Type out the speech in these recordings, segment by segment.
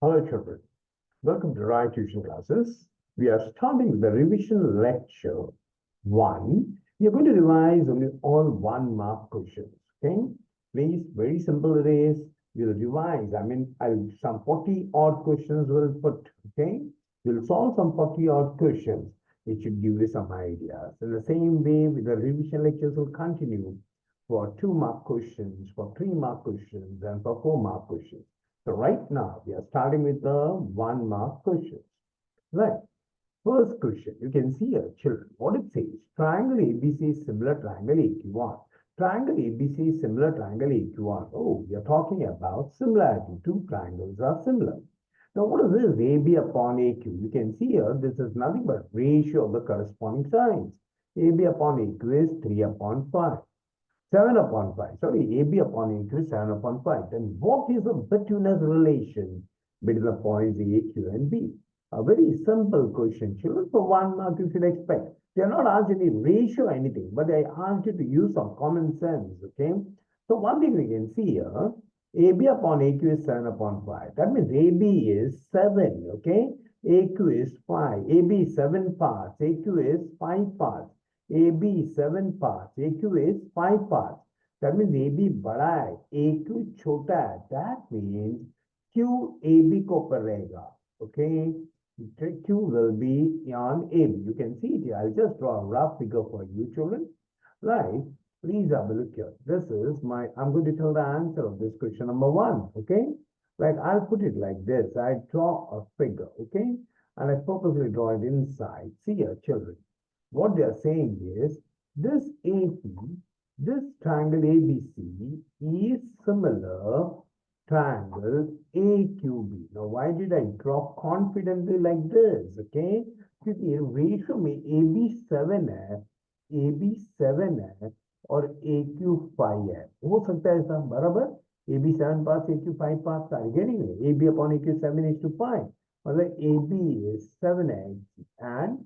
Hello children, welcome to Rai Tuition Classes. We are starting with the revision lecture 1. We are going to revise only all 1 mark questions, okay? Please, very simple it is. We'll revise, some 40 odd questions we'll put, okay? We'll solve some 40 odd questions. It should give you some ideas. In the same way, with the revision lectures will continue for 2 mark questions, for 3 mark questions, and for 4 mark questions. So right now, we are starting with the 1 mark questions. Right. First question, you can see here, children, what it says. Triangle ABC is similar triangle AQ1. Triangle ABC is similar triangle AQ1. Oh, we are talking about similarity. 2 triangles are similar. Now, what is this AB upon AQ? You can see here, this is nothing but ratio of the corresponding sides. AB upon AQ is 3 upon 5. 7 upon 5. Sorry, AB upon AQ is 7 upon 5. Then what is the between-us relation between the points A, Q, and B? A very simple question, children. For 1 mark, you should expect. They are not asked any ratio or anything, but I asked you to use some common sense, okay? So one thing we can see here, AB upon AQ is 7 upon 5. That means AB is 7, okay? AQ is 5. AB is 7 parts. AQ is 5 parts. AB is 7 parts. AQ is 5 parts. That means AB बड़ा है, AQ छोटा है. That means Q AB को ऊपर रहेगा. Okay, Q will be on AB. You can see it here. I'll just draw a rough figure for you, children. Right? Please have a look here. This is my. I'm going to tell the answer of this question number 1. Okay, like I'll put it like this. I draw a figure. Okay, and I purposely draw it inside. See here, children. What they are saying is this AC, this triangle ABC is similar triangle AQB. Now, why did I draw confidently like this? Okay, क्योंकि ratio में AB 7 है, AB 7 है और AQ 5 है. हो सकता है ऐसा बराबर? AB 7 parts, AQ 5 parts. Are you getting it? AB upon AQ 7:5. मतलब AB is 7x and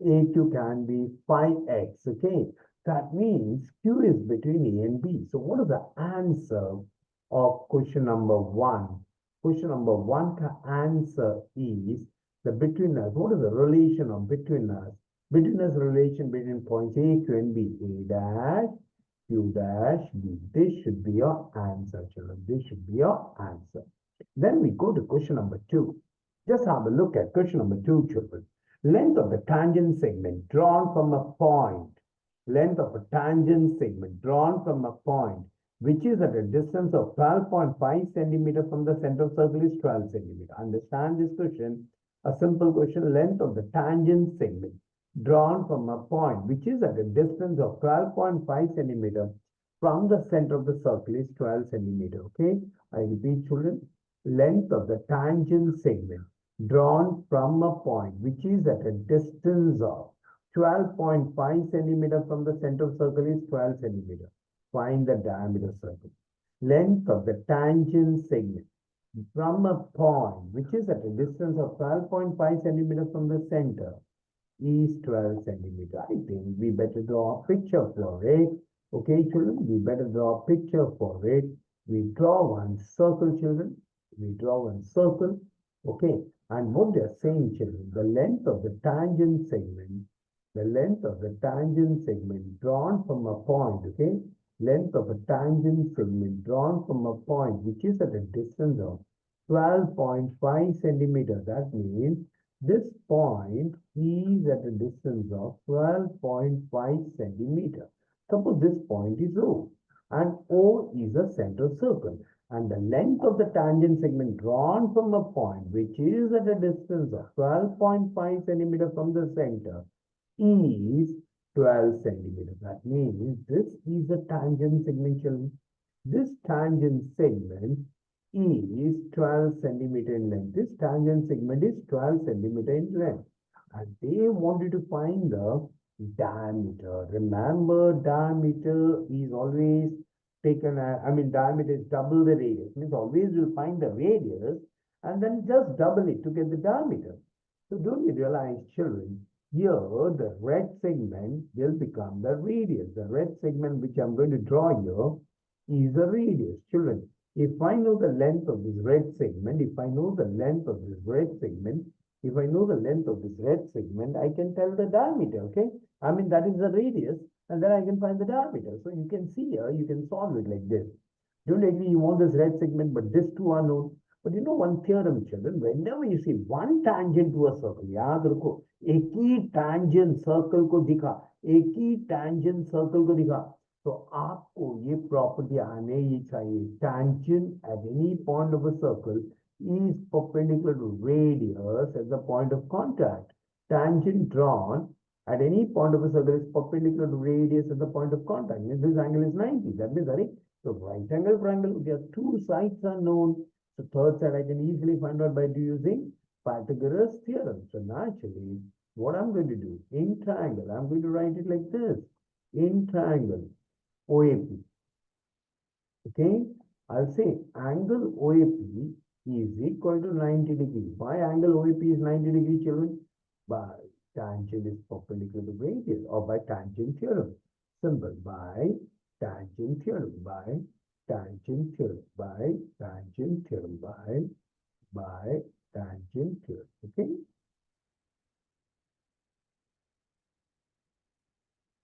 AQ can be 5x, okay? That means Q is between A and B. So what is the answer of question number 1? Question number 1 ka answer is the between us. What is the relation of between us? Between us relation between points A, Q and B. A dash, Q dash, B. This should be your answer, children. This should be your answer. Then we go to question number 2. Just have a look at question number 2, children. Length of the tangent segment drawn from a point. Length of a tangent segment drawn from a point which is at a distance of 12.5 centimeter from the center of circle is 12 centimeter. Understand this question? A simple question. Length of the tangent segment drawn from a point which is at a distance of 12.5 centimeter from the center of the circle is 12 centimeter. Okay, I repeat, children. Length of the tangent segment drawn from a point which is at a distance of 12.5 centimeter from the center of circle is 12 centimeter. Find the diameter circle. Length of the tangent segment from a point which is at a distance of 12.5 centimeter from the center is 12 centimeter. I think we better draw a picture for it. Okay, children, we better draw a picture for it. We draw one circle, children. We draw one circle. Okay. And what they are saying, children, the length of the tangent segment drawn from a point, okay? Length of a tangent segment drawn from a point which is at a distance of 12.5 centimeter. That means this point is at a distance of 12.5 centimeter. Suppose this point is O and O is a central circle. And the length of the tangent segment drawn from a point which is at a distance of 12.5 centimeter from the center is 12 centimeter. That means this is a tangent segment, children. This tangent segment is 12 centimeter in length. This tangent segment is 12 centimeter in length. And they want you to find the diameter. Remember, diameter is always taken, diameter is double the radius. Means always you'll find the radius and then just double it to get the diameter. So don't you realize, children, here the red segment will become the radius. The red segment which I'm going to draw here is the radius, children. If I know the length of this red segment, if I know the length of this red segment, if I know the length of this red segment, I can tell the diameter, okay? I mean, that is the radius, and then I can find the diameter. So you can see here, you can solve it like this. Don't agree, you want this red segment, but these two are known. But you know one theorem, children, whenever you see one tangent to a circle, याद रखो, एक ही tangent circle को दिखा, एक ही tangent circle को दिखा, तो आपको ये प्रॉपर्टी आने ही चाहिए. Tangent at any point of a circle is perpendicular to radius at the point of contact. Tangent drawn at any point of a circle is perpendicular to radius at the point of contact. And this angle is 90. That means, so right angle triangle, their two sides are known. So third side I can easily find out by using Pythagoras theorem. So naturally, what I'm going to do in triangle, I'm going to write it like this. In triangle, OAP. Okay, I'll say angle OAP is equal to 90 degrees. Why angle OAP is 90 degrees, children? By tangent is perpendicular to radius, or by tangent theorem. Simple. By tangent theorem. By tangent theorem. By tangent theorem. By tangent theorem. Okay.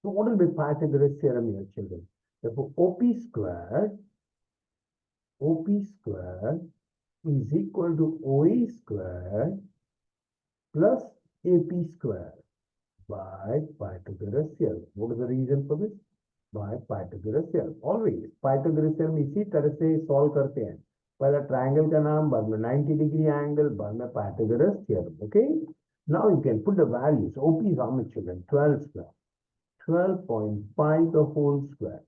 So what will be Pythagoras theorem here, children? Therefore, OP squared is equal to OA squared plus AP squared by Pythagoras theorem. What is the reason for this? By Pythagoras theorem. Always Pythagoras theorem इसी तरह से solve करते हैं. पहला triangle का नाम, बाद में 90 degree angle, बाद में Pythagoras theorem. Okay. Now you can put the values. OP is how much, children? 12 square. 12.5 the whole square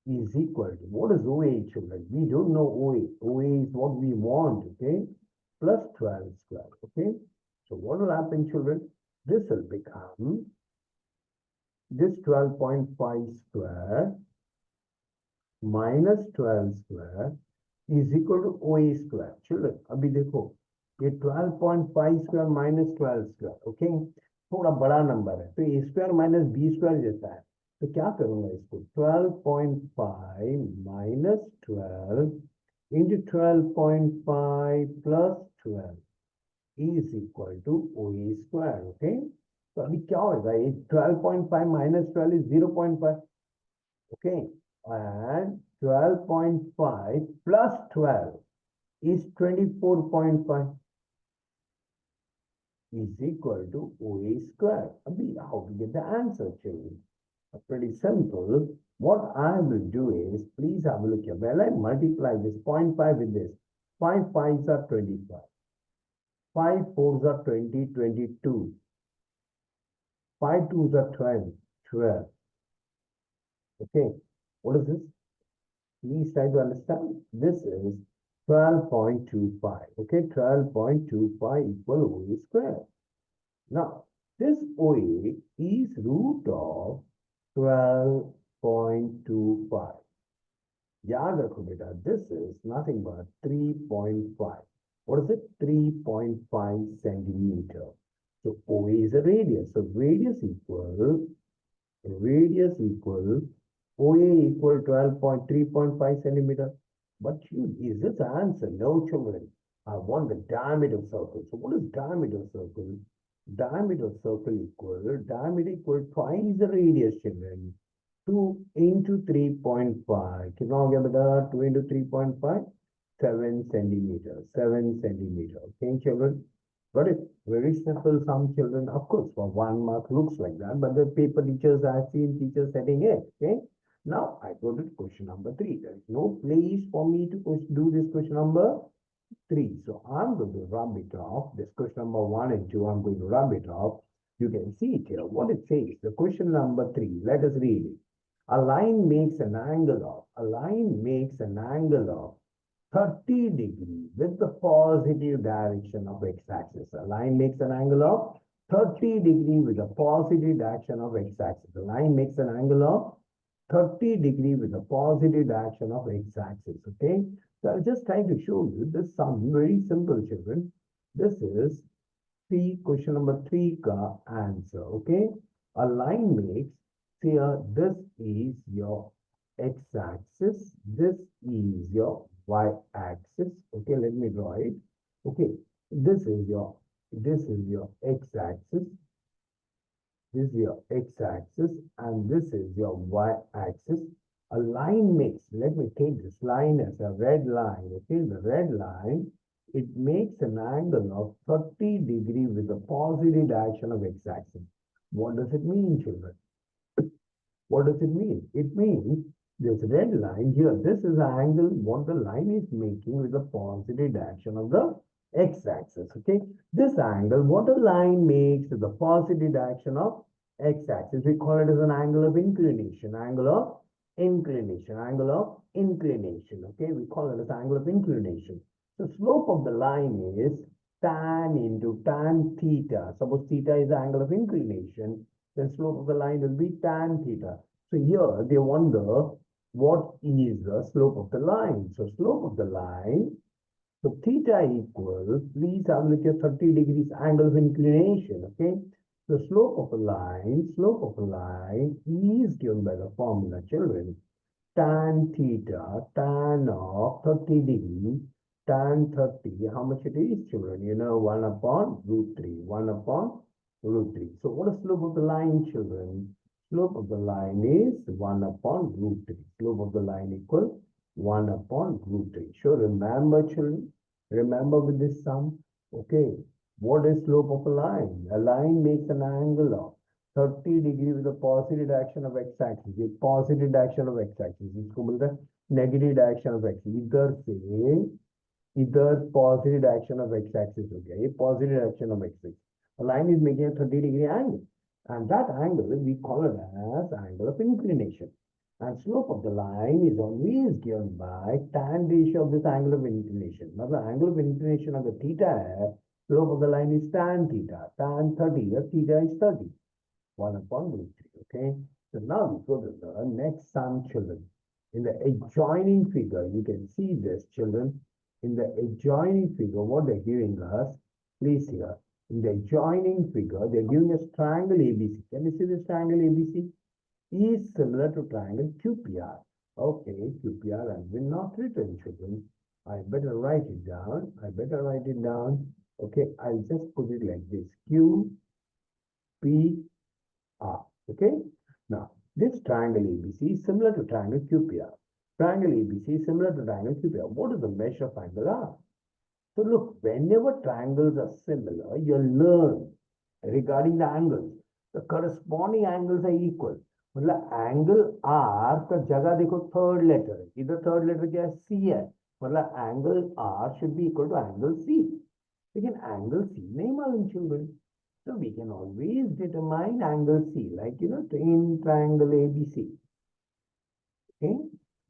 is equal to, what is OA, children? We don't know OA. OA is what we want, okay? Plus 12 square, okay? So what will happen, children? This will become, this 12.5 square minus 12 square is equal to OA square. Children, abhi dekho, ये 12.5 square minus 12 square, okay? थोड़ा बड़ा number है, तो a square minus b square जैसा है. तो क्या करूंगा इसको? 12.5 minus 12 into 12.5 plus 12 is equal to OA square. Okay. तो अभी क्या होगा? 12.5 minus 12 is 0.5. Okay. And 12.5 plus 12 is 24.5. Is equal to OA square. Abhi, how to get the answer, children? Pretty simple. What I will do is, please have a look here. Well, I multiply this 0.5 with this. 5 5s are 25. 5 4s are 20, 22. 5 2s are 12, 12. Okay. What is this? Please try to understand. This is 12.25. Okay, 12.25 equal OA square. Now, this OA is root of 12.25. याद रखो बेटा, this is nothing but 3.5. What is it? 3.5 centimeter. So OA is a radius. So radius equal OA equal 12.3.5 centimeter. But is this the answer? No, children. I want the diameter of circle. So what is diameter of circle? Diameter of circle equal twice the radius, children. 2 into 3.5. कितना हो गया बेटा? 2 into 3.5? 7 centimeters. 7 centimeters. Okay, children? Got it? Very simple sum, children. Of course, for 1 mark looks like that, but the paper teachers, I have seen teachers setting it. Okay? Now, I go to question number 3. There is no place for me to do this question number 3. So, I'm going to rub it off. This question number 1 and 2, I'm going to rub it off. You can see it here. What it says, the question number 3. Let us read it. A line makes an angle of 30 degrees with the positive direction of x-axis. A line makes an angle of 30 degrees with the positive direction of x-axis. The line makes an angle of 30 degrees with a positive direction of x-axis. Okay. So I'll just try to show you this sum. Very simple, children. This is question number 3 ka answer. Okay. A line makes, here, this is your x-axis. This is your y-axis. Okay, let me draw it. Okay, this is your x-axis. This is your x-axis and this is your y-axis. A line makes, let me take this line as a red line. Okay, the red line, it makes an angle of 30 degree with the positive direction of x-axis. What does it mean, children? What does it mean? It means this red line here, this is the angle what the line is making with the positive direction of the x-axis. Okay, this angle what the line makes with the positive direction of x-axis, we call it as an angle of inclination. Angle of inclination. Angle of inclination. Okay, we call it as angle of inclination. So slope of the line is tan into tan theta. Suppose theta is the angle of inclination, then slope of the line will be tan theta. So here they wonder what is the slope of the line. So slope of the line, so theta equals, please have a look at 30 degrees angle of inclination. Okay, the slope of a line is given by the formula, children. Tan theta, tan of 30 degree, tan 30, how much it is, children? You know, 1 upon root 3, 1 upon root 3. So what is slope of the line, children? Slope of the line is 1 upon root 3. Slope of the line equals 1 upon root 3. Sure, remember, children? Remember with this sum? Okay. What is slope of a line? A line makes an angle of 30 degree with a positive direction of x-axis. With positive direction of x-axis. इसको बोलते हैं negative direction of x. इधर positive direction of x-axis हो गया. ये positive direction of x-axis. A line is making a 30 degree angle. And that angle we call it as angle of inclination. And slope of the line is always given by tan ratio of this angle of inclination. Now the angle of inclination of the theta है, slope of the line is tan theta. Tan 30, the theta is 30. 1 upon root 3. Okay. So now we go to the next sum, children. In the adjoining figure, you can see this, children. In the adjoining figure, what they're giving us, please here. In the adjoining figure, they're giving us triangle ABC. Can you see this triangle ABC? Is similar to triangle QPR. Okay, QPR has been not written, children. I better write it down. Okay, I'll just put it like this. QPR. Okay. Now, this triangle ABC is similar to triangle QPR. Triangle ABC is similar to triangle QPR. What is the measure of angle R? So look, whenever triangles are similar, you'll learn regarding the angles. The corresponding angles are equal. मतलब angle are का जगह देखो third letter है, इधर third letter क्या है, C है, मतलब angle R should be equal to angle C. लेकिन एंगल सी नहीं मालूम, children. So we can always determine angle C, like in triangle ABC. Okay,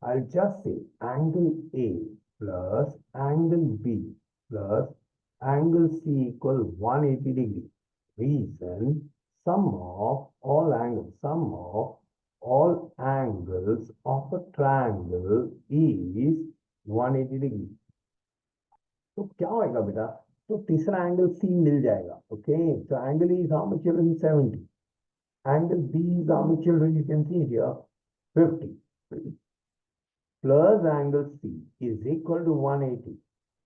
I'll just say angle A plus angle B plus angle C equal 180 degree. Reason, sum of all angles of a triangle is 180 degree. तो क्या होगा बेटा? तो तीसरा angle C मिल जाएगा. Okay, so angle E is how much, children? 70. Angle B is how much, children? You can see here 50 plus angle C is equal to 180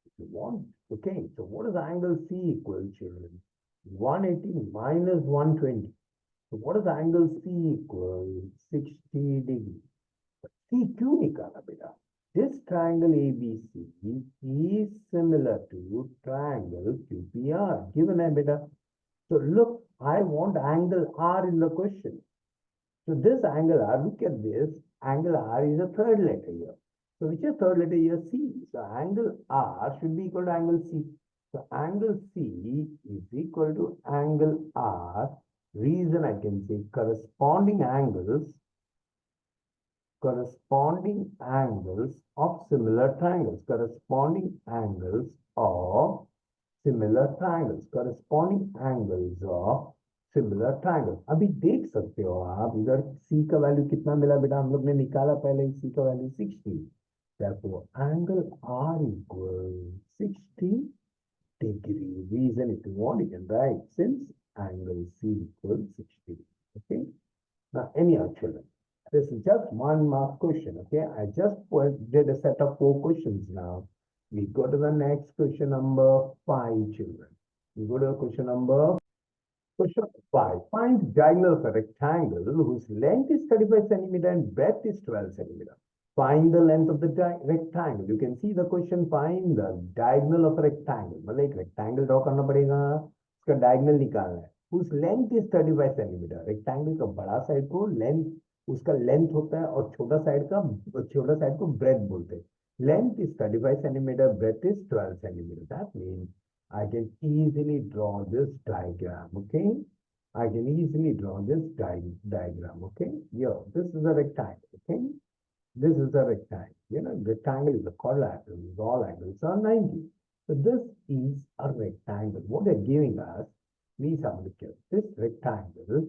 if you want. Okay, so what is angle C equal, children? 180 minus 120. So what is angle C equal? 60 degree. C क्यों निकाला बेटा? This triangle ABC is similar to triangle QPR. Given है बेटा. So look, I want angle R in the question. So this angle R, look at this. Angle R is a third letter here. So which is third letter here? C. So angle R should be equal to angle C. So angle C is equal to angle R. Reason I can say corresponding angles of similar triangles. Corresponding angles of similar triangles. अभी देख सकते हो आप इधर C का value कितना मिला बेटा? हम लोग ने निकाला पहले ही, C का value 60. Therefore, angle R equals 60 degree. Reason, if you want, you can write since angle C equals 60. Okay. Now, anyhow, children, This is just 1 mark question, okay? I just did a set of 4 questions now. We go to the next question number 5, children. We go to question number Question 5. Find diagonal of a rectangle whose length is 35 centimeter and breadth is 12 centimeter. Find the length of the rectangle. You can see the question. Find the diagonal of a rectangle. मतलब एक rectangle draw करना पड़ेगा, उसका diagonal निकालना है. Whose length is 35 centimeter. Rectangle का बड़ा side को length, उसका length होता है और छोटा side को breadth बोलते हैं. Length is 35 centimeter, breadth is 12 centimeter. That means I can easily draw this diagram, okay? I can easily draw this diagram, okay? Yeah, this is a rectangle, okay? This is a rectangle. You know, rectangle is a quadrilateral, all angles are 90. So this is a rectangle. What they're giving us, please have a look at this rectangle.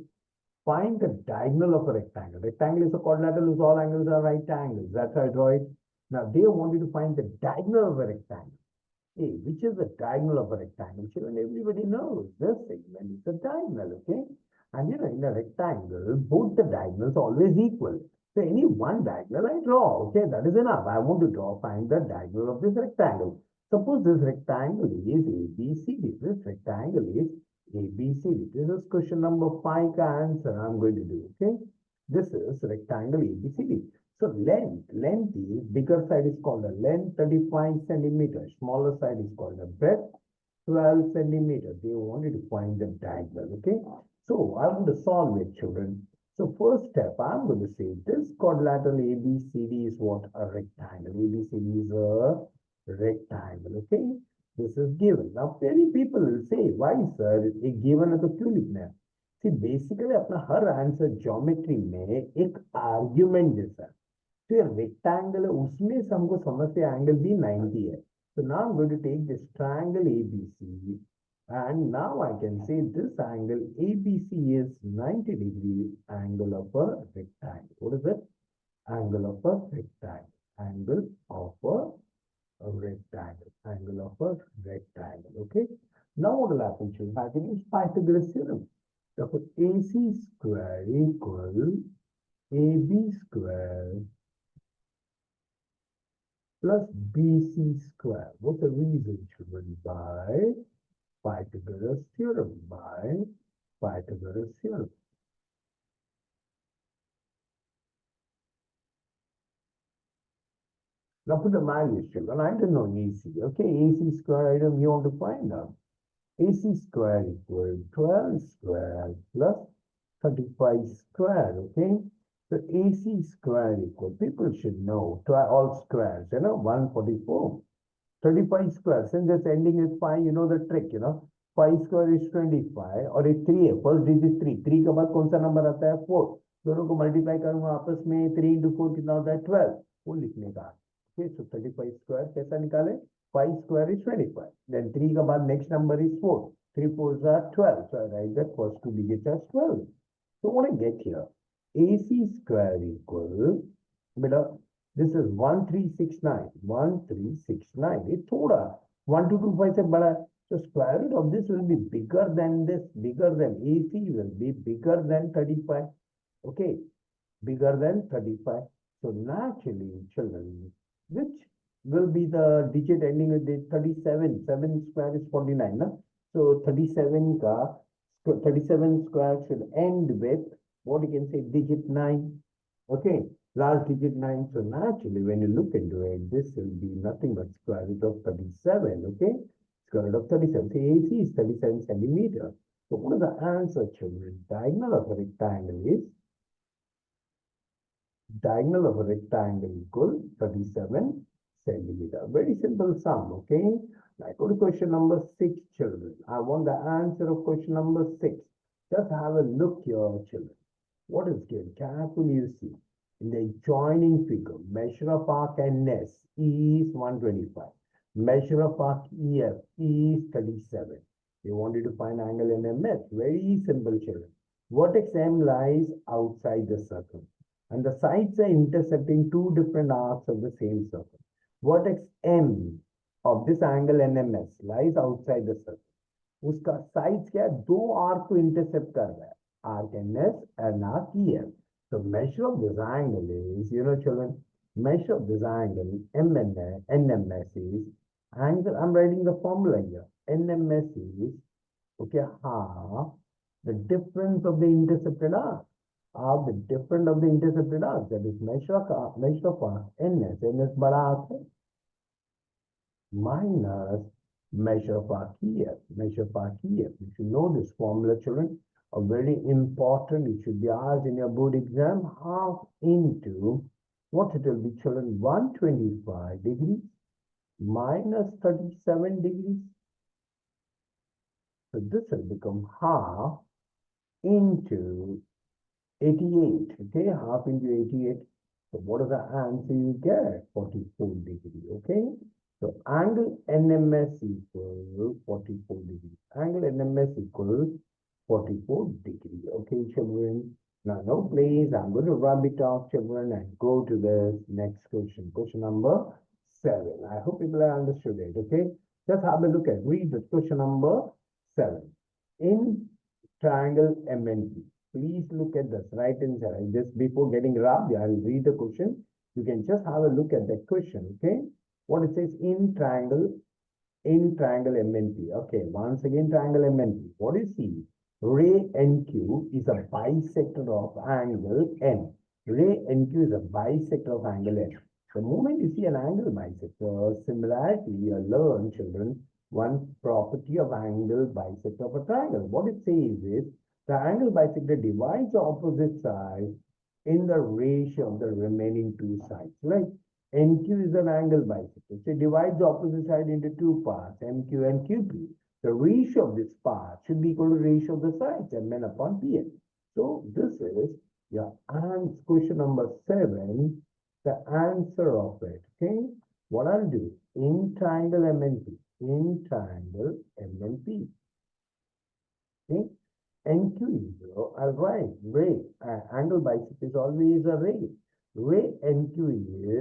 Find the diagonal of a rectangle. Rectangle is a quadrilateral, whose all angles are right angles. That's how I draw it. Now they want you to find the diagonal of a rectangle. Hey, which is the diagonal of a rectangle? Children, everybody knows this segment is a diagonal, okay? And you know, in a rectangle, both the diagonals are always equal. So any one diagonal I draw, okay, that is enough. I want to find the diagonal of this rectangle. Suppose this rectangle is ABCD. This rectangle is ABCD. This is question number 5 answer I'm going to do, okay? This is rectangle ABCD. So length is, bigger side is called a length, 35 centimeters. Smaller side is called a breadth, 12 centimeters. They wanted to find the diagonal, okay? So I want to solve it, children. So first step, I'm going to say this quadrilateral ABCD is what? A rectangle. ABCD is a rectangle, okay? This is given. Now, many people will say, why, sir, a given है तो क्यों लिखना है? See, basically, अपना हर answer geometry में एक argument जैसा है. तो ये रेक्टेंगल है, उसमें से हमको समझते हैं एंगल भी 90 है. So now I'm going to take this triangle ABC and now I can say this angle ABC is 90 degree angle of a rectangle. What is it? Angle of a rectangle. Angle of a rectangle. Angle of a rectangle. Okay. Now what will happen? I can use Pythagoras theorem. Therefore, AC square equal AB square plus BC square. What's the reason, children? By Pythagoras theorem. By Pythagoras theorem. Now put the values, children. I don't know AC. Okay, AC square item you want to find out. AC square equal 12 square plus 35 square. Okay. So AC square equal, people should know, all squares, 144. 35 square, since it's ending with 5, you know the trick, 5 square is 25 और एक 3 है, first digit 3, 3 के बाद कौन सा number आता है 4, दोनों को मल्टीप्लाई करूंगा आपस में 3 into 4 कितना होता है 12, वो लिखने का. Okay, so 35 square कैसा निकाले, 5 square is 25, then 3 के बाद next number is 4, 3 4s are 12, so I write that first 2 digits as 12. So what I get here, AC square equal, beta, this is 1369, 1369. It's thoda 1225 से बड़ा. So square root of this will be bigger than this, bigger than AC will be bigger than 35. Okay, bigger than 35. So naturally, children, which will be the digit ending with the 37? 7 square is 49. Na? So 37 square should end with what you can say digit 9. Okay, last digit 9. So naturally, when you look into it, this will be nothing but square root of 37. Okay, square root of 37. So AC is 37 centimeter. So what is the answer, children? Diagonal of a rectangle is equal 37 centimeter. Very simple sum. Okay. Now go to question number 6, children. I want the answer of question number 6. Just have a look here, children. What is given? Carefully you see. In the adjoining figure, measure of arc NS is 125. Measure of arc EF is 37. They wanted to find angle NMS. Very simple, children. Vertex M lies outside the circle. And the sides are intercepting two different arcs of the same circle. Vertex M of this angle NMS lies outside the circle. उसका sides क्या है? दो arc को intercept कर रहा है. Arc NS and arc EF. The measure of this angle is, children, measure of this angle, NMS is angle. I'm writing the formula here. NMS is, okay, half the difference of the intercepted arc. Half the difference of the intercepted arc. That is measure of arc, NS. NS बड़ा arc है. Minus measure of arc here. Measure of arc here. You should know this formula, children. A very important, it should be asked in your board exam, half into what it will be, children, 125 degrees minus 37 degrees. So this will become half into 88, okay, half into 88. So what is the answer you get? 44 degree, okay? So angle NMS equals 44 degrees. Angle NMS equals 44 degree. Okay, children. Now, no please. I'm going to rub it off, children, and go to the next question. Question number 7. I hope people have understood it. Okay. Just have a look at. Read the question number 7. In triangle MNP. Please look at this right hand side. Just before getting rubbed, I'll read the question. You can just have a look at the question. Okay. What it says in triangle MNP. Okay. Once again, triangle MNP. What is C? Ray NQ is a bisector of angle N. Ray NQ is a bisector of angle N. The moment you see an angle bisector, similarly, you learn, children, one property of angle bisector of a triangle. What it says is, the angle bisector divides the opposite side in the ratio of the remaining two sides, right? NQ is an angle bisector. So it divides the opposite side into two parts, MQ and QP. The ratio of this part should be equal to ratio of the sides, Mn upon Pn. So this is your question number 7, the answer of it. Okay. What I'll do in triangle MNP, Okay. NQ is 0. I'll write ray. Angle bisector is always a ray. Ray NQ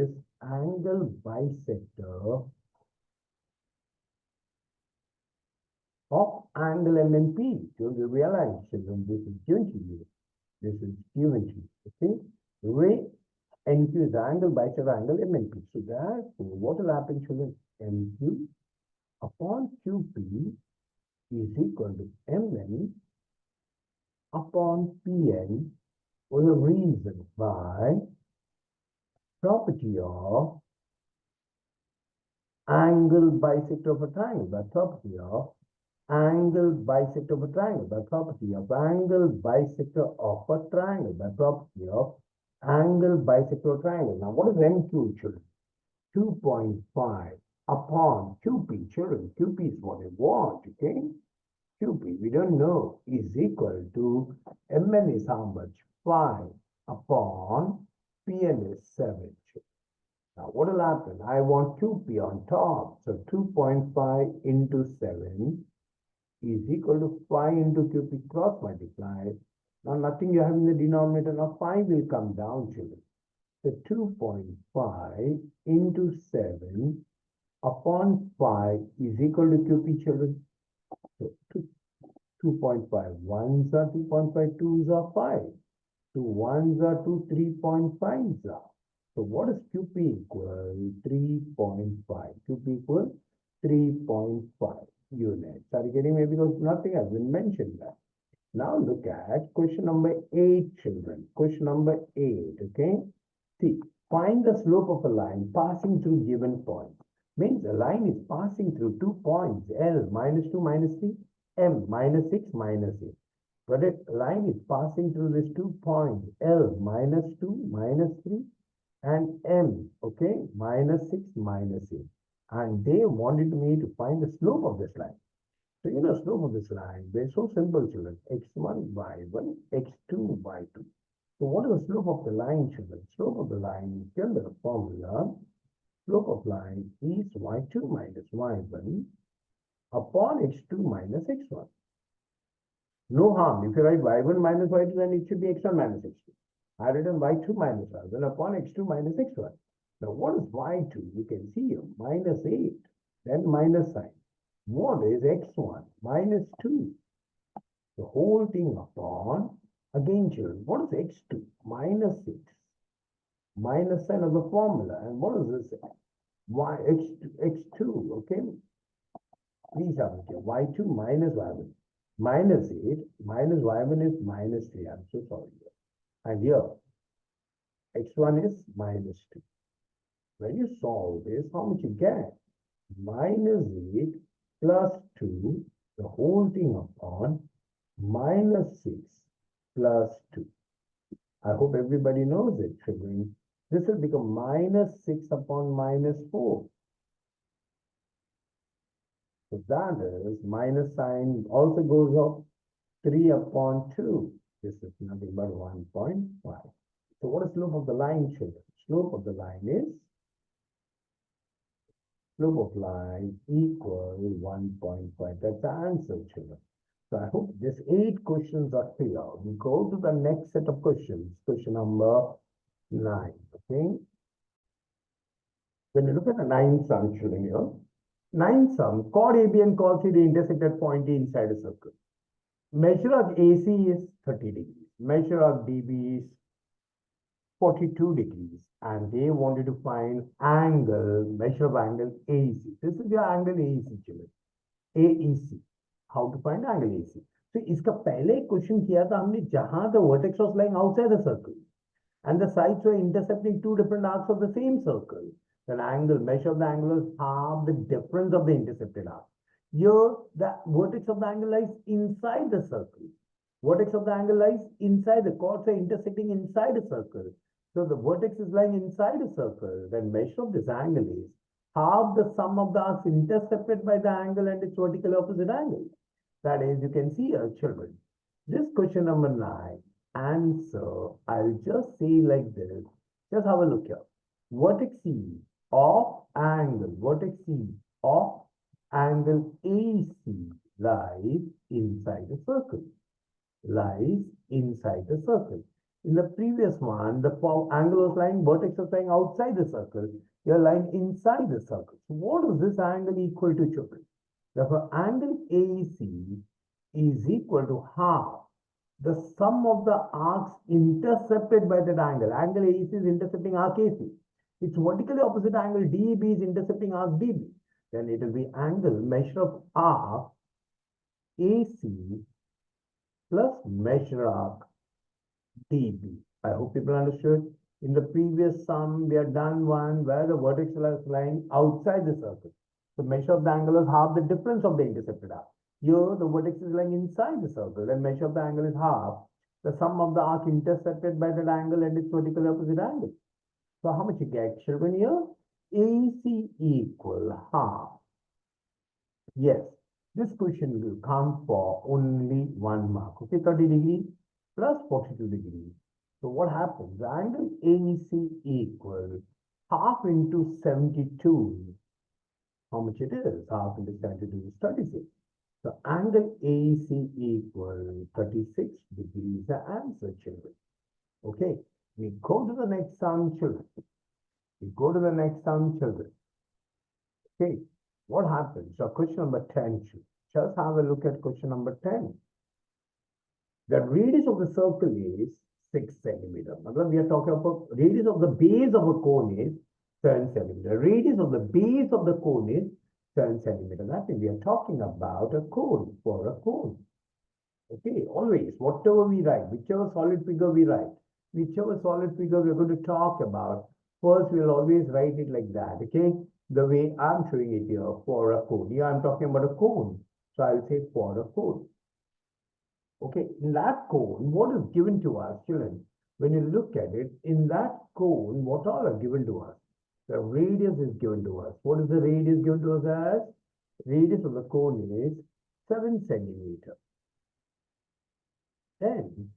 is angle bisector of angle MNP. So you realize, children, this is given to you. This is given to you. Okay. Ray NQ is angle bisector of angle MNP. So therefore, what will happen, children? NQ upon QP is equal to Mn upon Pn for the reason by property of angle bisector of a triangle, by property of angle bisector of a triangle, by property of angle bisector of a triangle, by property of angle bisector of a triangle. Now, what is NQ, children? 2.5 upon QP, children. QP is what I want, okay? QP, we don't know, is equal to Mn is how much? 5 upon Pn is 7. Now, what will happen? I want QP on top. So, 2.5 into 7 is equal to 5 into QP cross multiply. Now, nothing you have in the denominator. Now, 5 will come down, children. So, 2.5 into 7 upon 5 is equal to QP, children. So, 2.5 ones are 2.5, twos are 5. 2 ones are 2, 3.5s are. So, what is QP equal? 3.5. QP equal 3.5 units. Are you getting me? Because nothing has been mentioned there. Now, look at question number 8, children. Question number 8, okay? See, find the slope of a line passing through given points. Means a line is passing through 2 points, L, -2, -3, M, -6, -8. But a line is passing through these 2 points, L, -2, -3, and M, okay, -6, -8. And they wanted me to find the slope of this line. So, slope of this line, they're so simple, children. X1, Y1, X2, Y2. So, what is the slope of the line, children? Slope of the line, tell the formula. Slope of line is Y2 minus Y1 upon X2 minus X1. No harm. If you write Y1 minus Y2, then it should be X1 minus X2. I written Y2 minus Y1 upon X2 minus X1. Now, what is Y2? You can see here, -8, then minus sign. What is X1? -2. The whole thing upon Again, children, what is x2? Minus 6. Minus sign of the formula. And what does this say? Y, x2, okay? Please have it here. Y2 minus y1. Minus 8 minus y1 is minus 3. I'm so sorry. And here, x1 is minus 2. When you solve this, how much you get? Minus 8 plus 2, the whole thing upon minus 6 plus 2. I hope everybody knows it, children. This will become minus 6 upon minus 4. So that is minus sign also goes up 3 upon 2. This is nothing but 1.5. So what is slope of the line, children? Slope of the line is slope of line equal 1.5. That's the answer, children. So I hope these 8 questions are clear. We go to the next set of questions. Question number 9. Okay. When you look at the 9th sum, children here, 9th sum, chord AB and chord CD intersect at point A inside a circle. Measure of AC is 30 degrees. Measure of DB is 42 degrees. And they wanted to find angle, measure of angle AC. This is your angle AC, children. AEC. How to find angle AC? So, इसका पहले question किया था हमने जहां the vertex was lying outside the circle and the sides were intercepting two different arcs of the same circle. Then angle, measure of the angle is half the difference of the intercepted arc. Here, the vertex of the angle lies inside the circle. Vertex of the angle lies inside. The chords are intersecting inside a circle. So the vertex is lying inside a circle. Then measure of this angle is half the sum of the arcs intercepted by the angle and its vertical opposite angle. That is, you can see here, children. This question number 9, answer, I'll just say like this. Just have a look here. Vertex C of angle, vertex C of angle AC lies inside the circle. Lies inside the circle. In the previous one, the angle was lying, vertex was lying outside the circle. You're lying inside the circle. So what is this angle equal to, children? Therefore, angle AC is equal to half the sum of the arcs intercepted by that angle. Angle AC is intercepting arc AC. Its vertically opposite angle DB is intercepting arc DB. Then it will be angle measure of arc AC plus measure arc DB. I hope people understood. In the previous sum, we had done one where the vertex was lying outside the circle. The measure of the angle is half the difference of the intercepted arc. Here, the vertex is lying inside the circle. Then measure of the angle is half the sum of the arc intercepted by that angle and its vertical opposite angle. So how much you get, children, here? AC equal half. Yes, this question will come for only 1 mark. Okay, 30 degrees plus 42 degrees. So what happens? The angle AC equal half into 72. How much it is? Half into 72 is 36. So angle AC equal 36 degrees. The answer, children. Okay, we go to the next sum, children. We go to the next sum, children. Okay, what happens? So question number 10, just have a look at question number 10. The radius of the circle is 6 centimeters. We are talking about radius of the base of a cone is 7 centimeters. Radius of the base of the cone is 7 centimeters. That means we are talking about a cone for a cone. Okay, always, whatever we write, whichever solid figure we write, whichever solid figure we are going to talk about, first we'll always write it like that. Okay, the way I'm showing it here for a cone. Here I'm talking about a cone. So I'll say for a cone. Okay, in that cone, what is given to us, children? When you look at it, in that cone, what all are given to us? The radius is given to us. What is the radius given to us as? Radius of the cone is 7 centimeters. Then,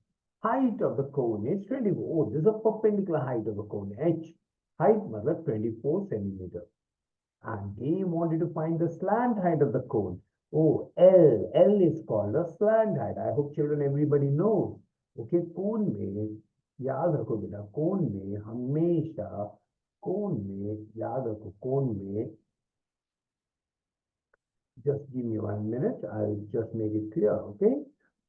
height of the cone is 24. Oh, this is a perpendicular height of the cone, H. Height was 24 centimeters. And they wanted to find the slant height of the cone. Oh, L. L is called a slant height. I hope children, everybody knows. Okay, cone में याद रखो बेटा, cone में हमेशा cone में याद रखो, cone में just give me 1 minute. I'll just make it clear. Okay,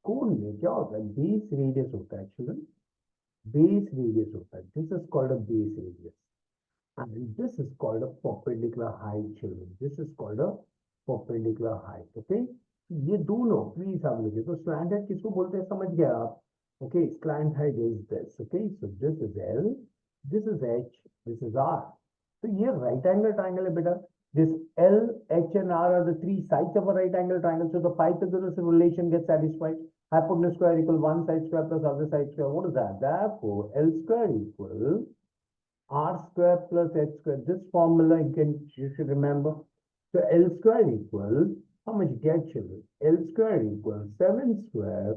कोन में क्या होता है, बेस रेडियस होता है चिल्ड्रन, बेस रेडियस होता है, this is called a base radius and this is called a perpendicular height children, this is called a perpendicular height, okay. ये दोनों प्लीज आप लिखिए, तो slant height किसको बोलते हैं समझ गए आप, okay, slant height is this, okay, so this is L, this is H, this is R, तो ये right angle triangle है बेटा, this L, H and R are the three sides of a right angle triangle, so the Pythagoras relation gets satisfied, hypotenuse square equal one side square plus other side square, what is that, therefore L square equal R square plus H square. This formula again you should remember. So L square equals, how much get children? L square equals 7 square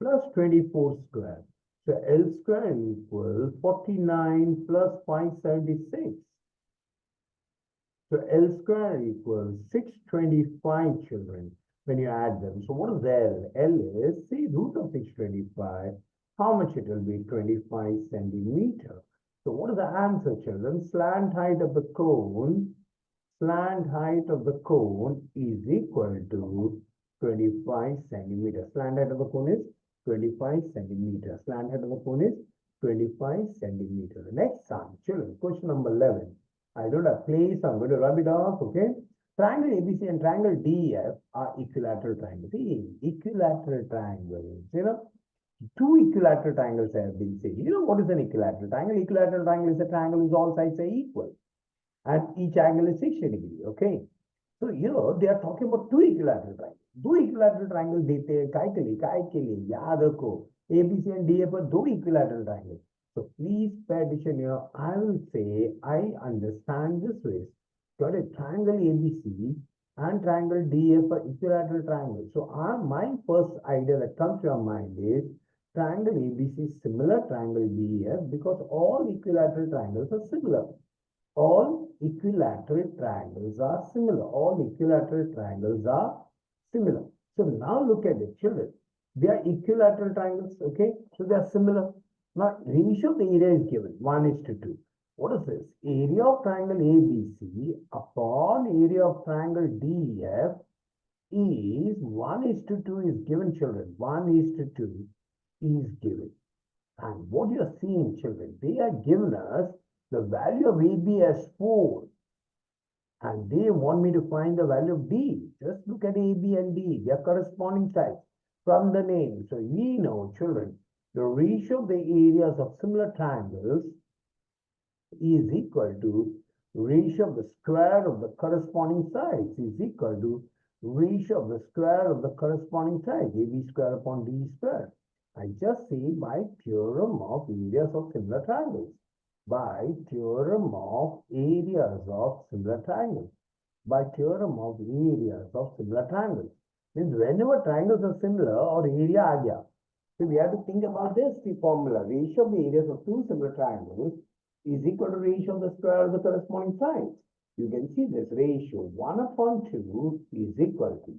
plus 24 square. So L square equals 49 plus 576. So L square equals 625 children when you add them. So what is L? L is see root of 625. How much it will be? 25 centimeter. So what is the answer, children? Slant height of the cone, slant height of the cone is equal to 25 centimeters. Slant height of the cone is 25 centimeters. Slant height of the cone is 25 centimeters. Next sum, children, question number 11. I don't have place, I'm going to rub it off, okay? Triangle ABC and triangle DEF are equilateral triangles. See, equilateral triangles, you know, two equilateral triangles have been seen. You know what is an equilateral triangle? Equilateral triangle is a triangle whose all sides are equal and each angle is 60 degrees. Okay. So here they are talking about two equilateral triangles. दो equilateral triangle देते हैं काय के लिए याद रखो ABC and DF पर दो equilateral triangles. So please pay attention here. I will say I understand this way. Got it? Triangle ABC and triangle DF are equilateral triangles. So my first idea that comes to your mind is triangle ABC is similar triangle DEF because all equilateral triangles are similar. All equilateral triangles are similar. All equilateral triangles are similar. So now look at it, children. They are equilateral triangles, okay? So they are similar. Now ratio of the area is given 1:2. What is this? Area of triangle ABC upon area of triangle DEF is 1:2 is given, children. 1:2 is given. And what you are seeing, children, they are given us the value of AB as 4. And they want me to find the value of D. Just look at AB and D, their corresponding sides from the name. So we know, children, the ratio of the areas of similar triangles is equal to ratio of the square of the corresponding sides is equal to ratio of the square of the corresponding sides, AB square upon D square. I just say by theorem of areas of similar triangles. By theorem of areas of similar triangles. By theorem of areas of similar triangles. Means whenever triangles are similar or area aa gaya. So we have to think about this the formula. Ratio of the areas of two similar triangles is equal to ratio of the square of the corresponding sides. You can see this ratio 1/2 is equal to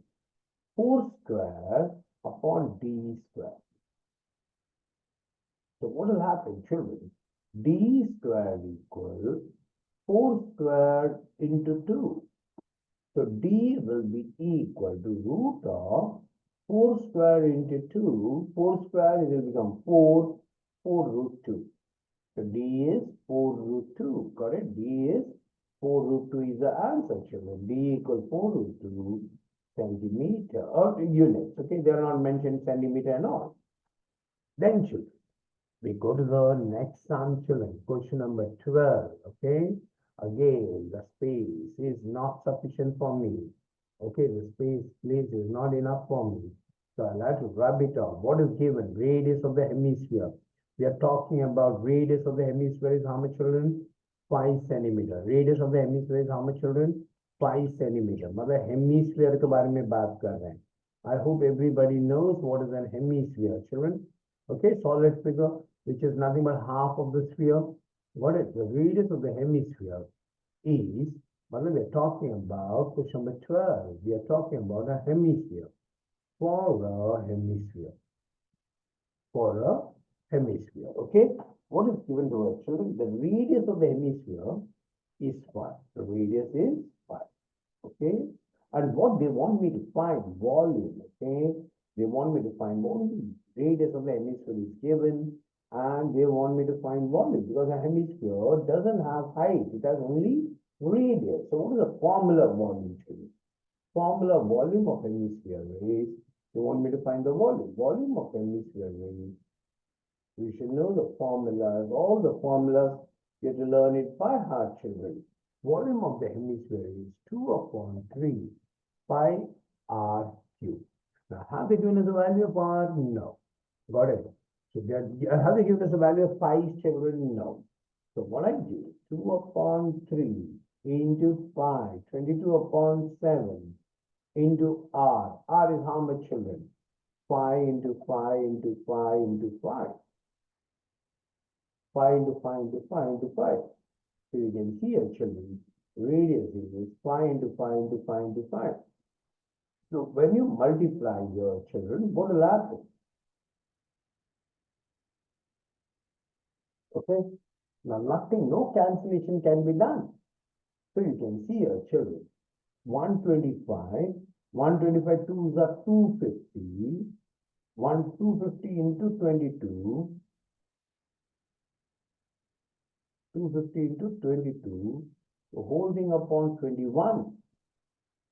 4 square upon D square. So what will happen, children? D square equal 4 square into 2. So D will be equal to root of 4 square into 2. 4 square will become 4 root 2. So D is 4 root 2, correct? D is 4 root 2 is the answer, children. D equals 4 root 2 centimeter or units. Okay, they are not mentioned centimeter and all. Then, children, we go to the next sum, children. Question number 12. Okay, again, the space is not sufficient for me. Okay, the place is not enough for me. So I'll have to rub it off. What is given? Radius of the hemisphere. We are talking about radius of the hemisphere is how much, children? 5 centimeter. Radius of the hemisphere is how much, children? 5 centimeter. मतलब hemisphere के बारे में बात कर रहे हैं. I hope everybody knows what is an hemisphere, children. Okay, solid figure, which is nothing but half of the sphere. What is the radius of the hemisphere is, we are talking about question number 12. We are talking about a hemisphere. For a hemisphere. For a hemisphere. Okay. What is given to us, children? The radius of the hemisphere is 5. The radius is 5. Okay. And what they want me to find, volume. Okay. They want me to find only radius of the hemisphere is given, and they want me to find volume because a hemisphere doesn't have height, it has only radius. So what is the formula of volume to be? Formula volume of hemisphere is, they want me to find the volume. Volume of hemisphere is, you should know the formulas, all the formulas, you have to learn it by heart, children. Volume of the hemisphere is 2 upon 3 pi r cube. Now, have they given us a value of r? No. Got it? So, have they given us a value of pi, children? No. So, what I do, 2 upon 3 into pi, 22 upon 7 into r. R is how much, children? Pi into pi into pi into pi. Pi into pi into pi into pi. So, you can see here, children, radius is pi into pi into pi into pi. So when you multiply your children, what will happen? Okay. Now nothing, no cancellation can be done. So you can see your children. 125, 125 twos are 250. 250 into 22. 250 into 22. So whole thing upon 21.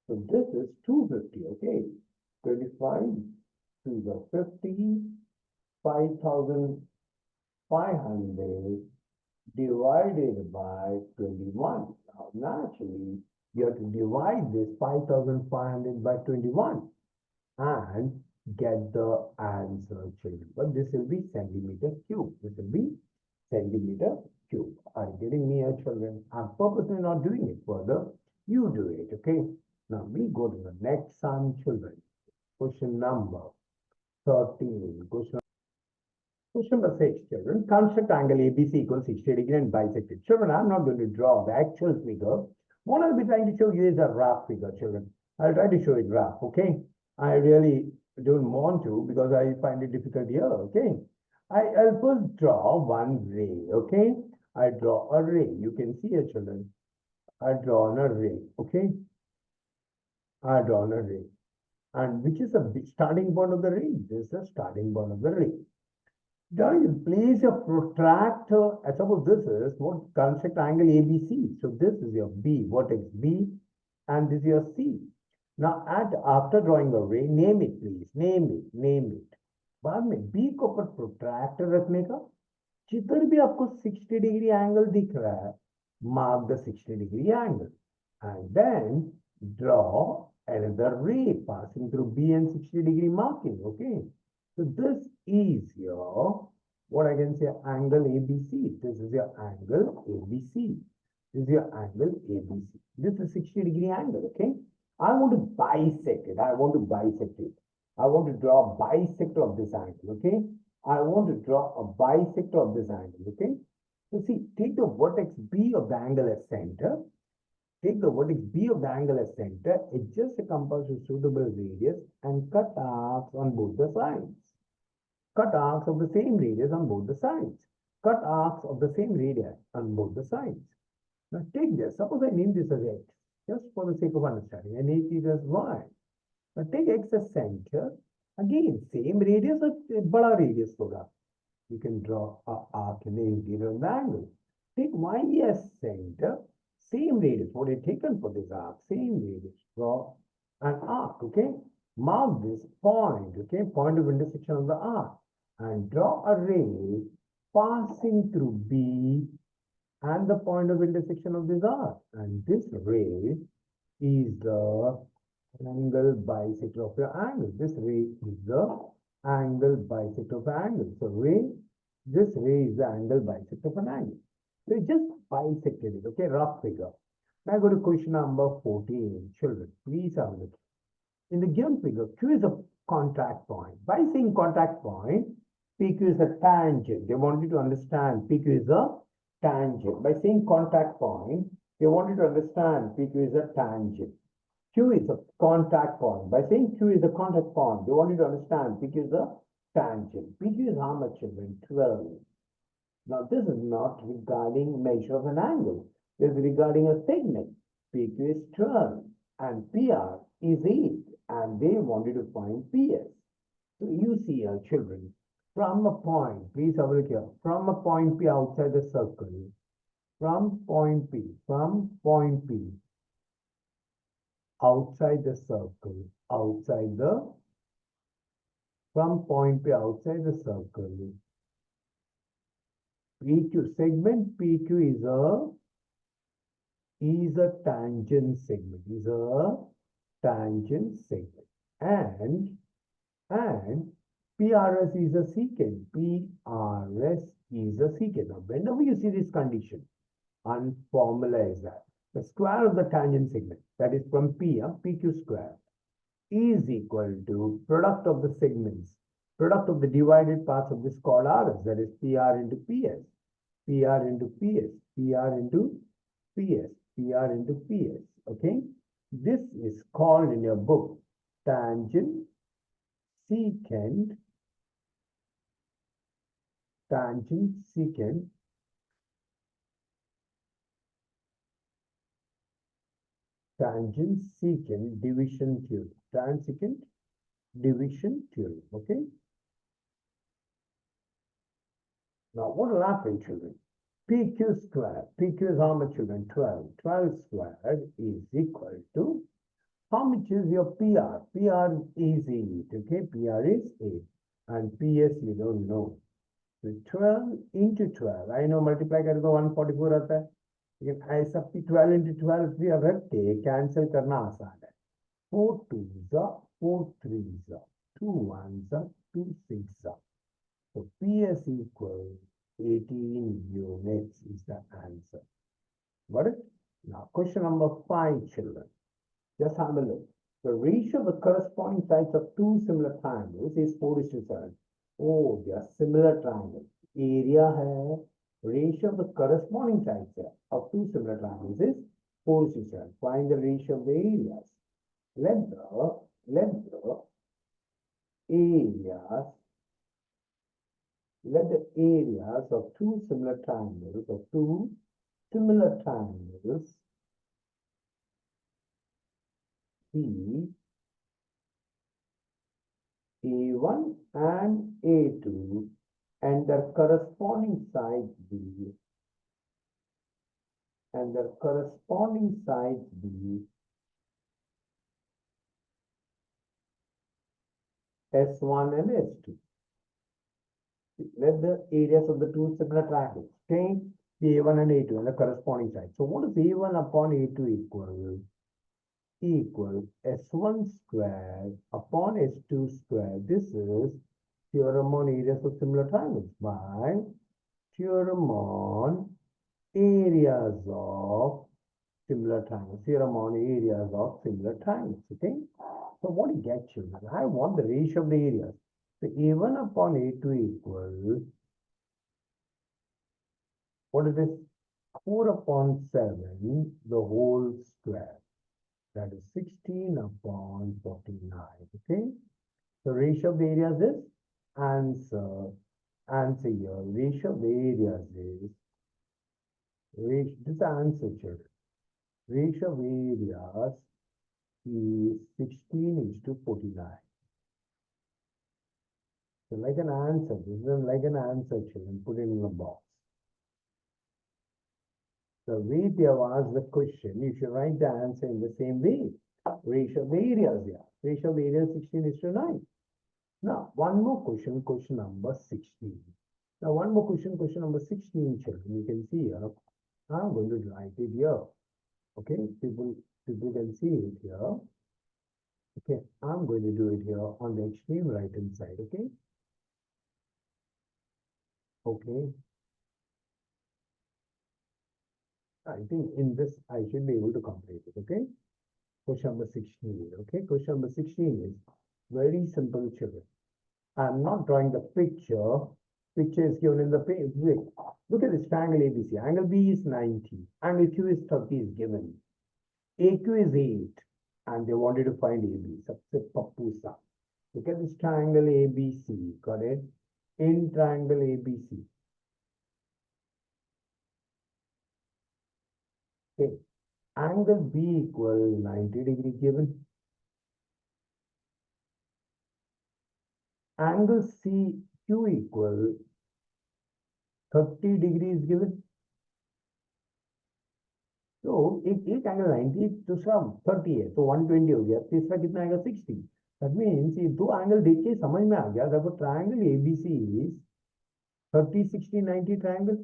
So this is 250, okay? 25, 2 are 50, 5,500 divided by 21. Now, naturally, you have to divide this 5,500 by 21 and get the answer, children. But this will be centimeter cube. This will be centimeter cube. Are you getting me here, children? I'm purposely not doing it further. You do it, okay? Now we go to the next sum, children. Question number 13. Question number 6, children. Construct angle ABC equals 60 degree and bisect it. Children, I'm not going to draw the actual figure. What I'll be trying to show you is a rough figure, children. I'll try to show it rough, okay? I really don't want to because I find it difficult here, okay? I'll first draw one ray, okay? I draw a ray. You can see here, children. I draw an array, okay? I draw an array. And which is the starting point of the ray? This is the starting point of the ray. Now you place your protractor, suppose this is what construct angle ABC. So this is your B, vertex B, and this is your C. Now after drawing a ray, name it please, name it. बाद में B को ऊपर protractor रखने का, जिधर भी आपको 60 degree angle दिख रहा है, mark the 60 degree angle, and then draw another ray passing through B and 60 degree marking, okay? So this is your, what I can say, angle ABC. This is your angle ABC. This is your angle ABC. This is 60 degree angle, okay? I want to bisect it. I want to draw a bisector of this angle, okay? I want to draw a bisector of this angle, okay? So see, take the vertex B of the angle as center. Take the vertex B of the angle as center, adjust the compass with suitable radius, and cut arcs on both the sides. Cut arcs of the same radius on both the sides. Cut arcs of the same radius on both the sides. Now take this. Suppose I name this as X, just for the sake of understanding. I name it as Y. Now take X as center. Again, same radius or bada radius hoga. You can draw an arc in the interior of the angle. Take Y as center. Same radius, what is taken for this arc, same radius, draw an arc, okay? Mark this point, okay? Point of intersection of the arc, and draw a ray passing through B and the point of intersection of this arc. And this ray is the angle bisector of your angle. This ray is the angle bisector of an angle. So this ray is the angle bisector of an angle. So just bisected it, okay, rough figure. Now go to question number 14. Children, please have a look. In the given figure, Q is a contact point. By saying contact point, PQ is a tangent. They want you to understand PQ is a tangent. By saying contact point, they want you to understand PQ is a tangent. Q is a contact point. By saying Q is a contact point, they want you to understand PQ is a tangent. PQ is how much, children? 12. Now, this is not regarding measure of an angle. This is regarding a segment. PQ is 12 and PR is 8. And they wanted to find PS. So you see here, children, from a point, please have a look here, from a point P outside the circle, from point P, outside the circle, from point P outside the circle, PQ, segment PQ is a tangent segment, and PRS is a secant. PRS is a secant. Now, whenever you see this condition, unformalize that. The square of the tangent segment, that is from P, PQ square, is equal to product of the segments, product of the divided parts of this called RS, that is PR into PS, PR into PS, PR into PS, PR into PS. Okay? This is called in your book tangent secant, division theorem. Tangent division theorem. Okay? Now, what will happen, children? PQ square. PQ is how much, children? 12. 12 squared is equal to how much is your PR? PR is 8. Okay? PR is 8. And PS you don't know. So 12 into 12. I know multiply करें तो 144 आता है. लेकिन ऐसा 12 into 12 भी अगर cancel करना आसान है. 4 2s are 4 3s are 2 1s are 2 6s are. So PS equals 18 units is the answer. Got it? Now question number 5, children. Just have a look. The ratio of the corresponding sides of two similar triangles is 4:7. Oh, they are similar triangles. Area hai. Ratio of the corresponding sides of two similar triangles is 4:7. Find the ratio of the areas. Let the areas of two similar triangles be A1 and A2 and their corresponding sides be S1 and S2. Let the areas of the two similar triangles change A1 and A2 and the corresponding sides. So what is A1 upon A2 equal S1 squared upon S2 squared. This is theorem on areas of similar triangles by theorem on areas of similar triangles. Okay. So what do you get, children? I want the ratio of the areas. So A1 upon A2 equals, what is this? 4 upon 7, the whole square. That is 16 upon 49. Okay. The ratio of the areas is answer here. Ratio of the areas is this answer, children. Ratio of areas is 16:49. So like an answer. This is like an answer, children. Put it in the box. The way they have asked the question, you should write the answer in the same way. Ratio of the areas here. Ratio of the areas 16:9. Now, one more question, question number 16. Now, one more question, question number 16, children. You can see here. I'm going to write it here. Okay, people can see it here. Okay, I'm going to do it here on the extreme right hand side. Okay. Okay. I think in this I should be able to complete it. Okay. Question number 16. Okay. Question number 16 is very simple, children. I'm not drawing the picture. Picture is given in the page. Look at this triangle ABC. Angle B is 90. Angle Q is 30 is given. AQ is 8. And they wanted to find AB. Sabse pappu sa. Look at this triangle ABC. Got it? In triangle ABC. Okay. Angle B equal 90 degree given. angle CQ equal 30 degrees given. तो एक angle 90, दूसरा 30 है, तो 120 हो गया, तीसरा कितना आएगा 60. दैट मीन्स ये दो एंगल देख के समझ में आ गया, देखो ट्रायंगल एबीसी इज 30 60 90 ट्रायंगल.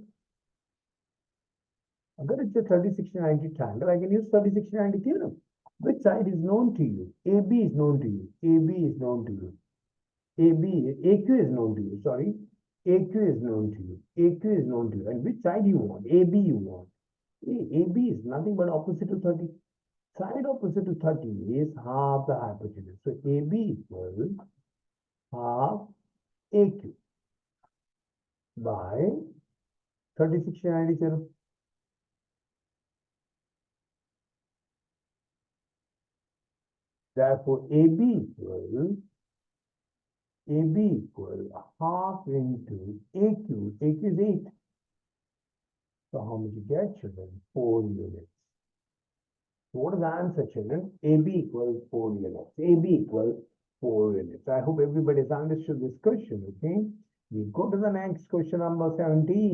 अगर it's a 30 60 90 triangle, I can use 30 60 90 theorem. Which side is known to you? AB is known to you. AB is known to you. AQ is known to you. Sorry, AQ is known to you. AQ is known to you. And which side you want? AB you want. AB is nothing but opposite to 30. Side opposite to 30 is half the hypotenuse. So AB equals half AQ by 30 60 90 theorem. Therefore, AB equal half into AQ. AQ is 8. So how much you get, children? 4 units. So what is the answer, children? AB equals 4 units. AB equals 4 units. I hope everybody has understood this question, okay? We go to the next question, number 17.